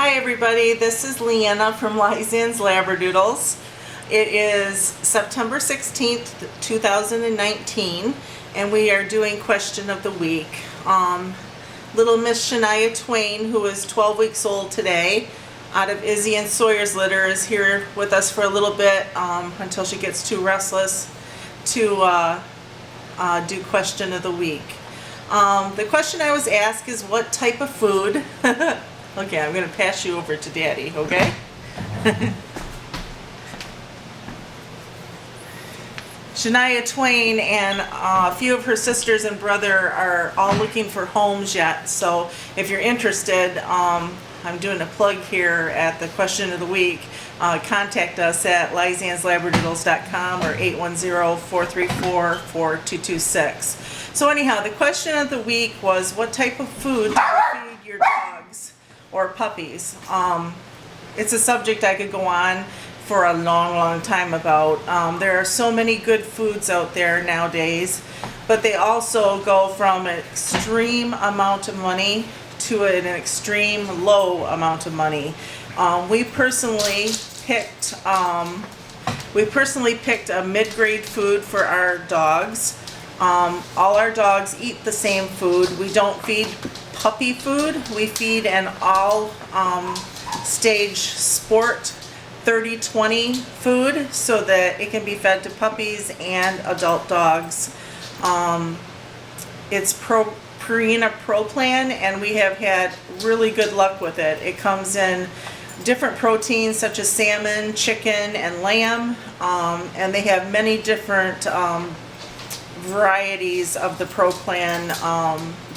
Hi everybody, this is Leanna from Lizanne's Labradoodles. It is September 16th, 2019, and we are doing question of the week. Little Miss Shania Twain, who is 12 weeks old today, out of Izzy and Sawyer's litter, is here with us for a little bit until she gets too restless to do question of the week. The question I was asked is, what type of food? Okay, I'm going to pass you over to Daddy, okay? Shania Twain and a few of her sisters and brother are all looking for homes yet, so if you're interested, I'm doing a plug here at the question of the week. Contact us at lizanneslabradoodles.com or 810-434-4226. So anyhow, the question of the week was, what type of food do you feed your dogs or puppies? It's a subject I could go on for a long time about. There are so many good foods out there nowadays, but they also go from an extreme amount of money to an extreme low amount of money. We personally picked a mid-grade food for our dogs. All our dogs eat the same food. We don't feed puppy food. We feed an all stage sport 30-20 food so that it can be fed to puppies and adult dogs. It's Purina Pro Plan, and we have had really good luck with it. It comes in different proteins such as salmon, chicken, and lamb, and they have many different varieties of the Pro Plan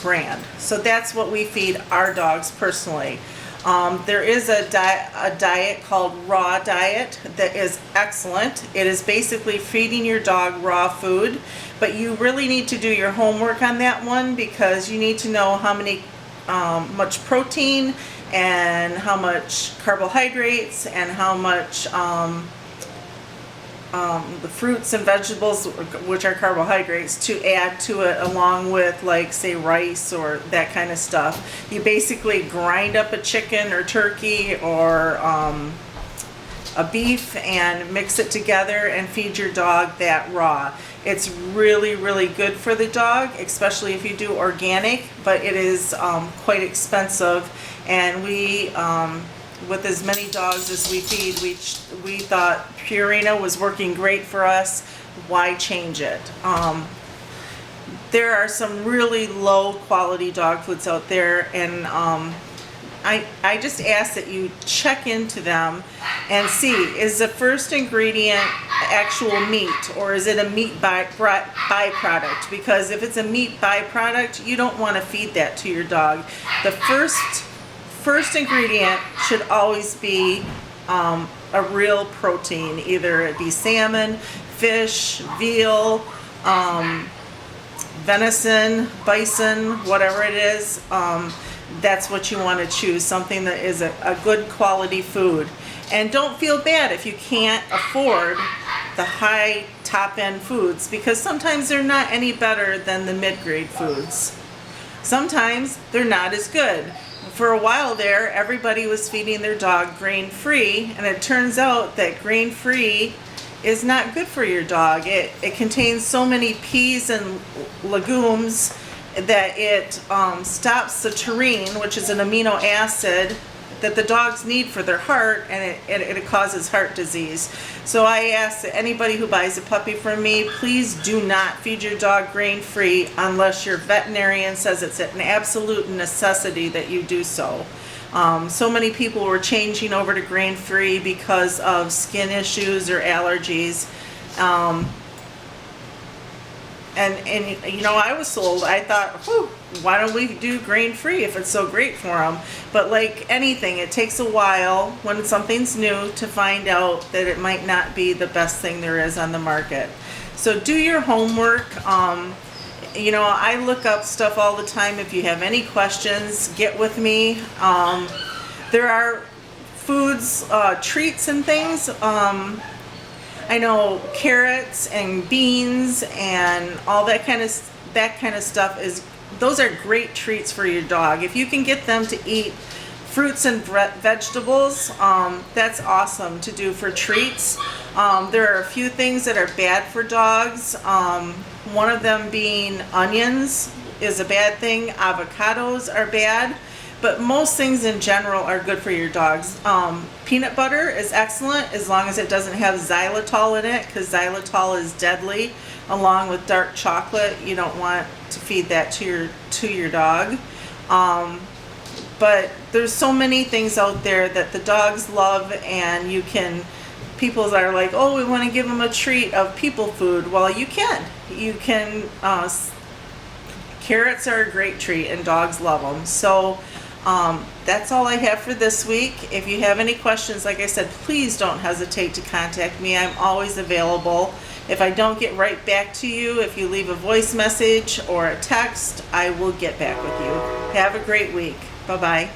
brand. So that's what we feed our dogs personally. There is a diet called Raw Diet that is excellent. It is basically feeding your dog raw food, but you really need to do your homework on that one because you need to know how much protein and how much carbohydrates and how much the fruits and vegetables, which are carbohydrates, to add to it, along with, like, say, rice or that kind of stuff. You basically grind up a chicken or turkey or a beef and mix it together and feed your dog that raw. It's really, really good for the dog, especially if you do organic, but it is quite expensive. And we, with as many dogs as we feed, we thought Purina was working great for us. Why change it? There are some really low quality dog foods out there, and I just ask that you check into them and see, is the first ingredient actual meat, or is it a meat byproduct? Because if it's a meat byproduct, you don't want to feed that to your dog. The first ingredient should always be a real protein, either it be salmon, fish, veal, venison, bison, whatever it is. That's what you want to choose, something that is a good quality food. And don't feel bad if you can't afford the high top end foods, because sometimes they're not any better than the mid-grade foods. Sometimes they're not as good. For a while there, everybody was feeding their dog grain-free, and it turns out that grain-free is not good for your dog. It contains so many peas and legumes that it stops the taurine, which is an amino acid that the dogs need for their heart, and it causes heart disease. So I ask that anybody who buys a puppy from me, please do not feed your dog grain-free unless your veterinarian says it's an absolute necessity that you do so. So many people were changing over to grain-free because of skin issues or allergies. And you know, I was sold. I thought, whew, why don't we do grain-free if it's so great for them? But like anything, it takes a while when something's new to find out that it might not be the best thing there is on the market. So do your homework. You know, I look up stuff all the time. If you have any questions, get with me. There are foods, treats and things. I know carrots and beans and all that kind of stuff those are great treats for your dog. If you can get them to eat fruits and vegetables. That's awesome to do for treats. There are a few things that are bad for dogs. One of them being onions is a bad thing. Avocados are bad. But most things in general are good for your dogs. Peanut butter is excellent as long as it doesn't have xylitol in it, because xylitol is deadly. Along with dark chocolate, you don't want to feed that to your dog. But there's so many things out there that the dogs love, and people are like, oh, we want to give them a treat of people food. Well, you can. Carrots are a great treat, and dogs love them. So that's all I have for this week. If you have any questions, like I said, please don't hesitate to contact me. I'm always available. If I don't get right back to you, if you leave a voice message or a text, I will get back with you. Have a great week. Bye-bye.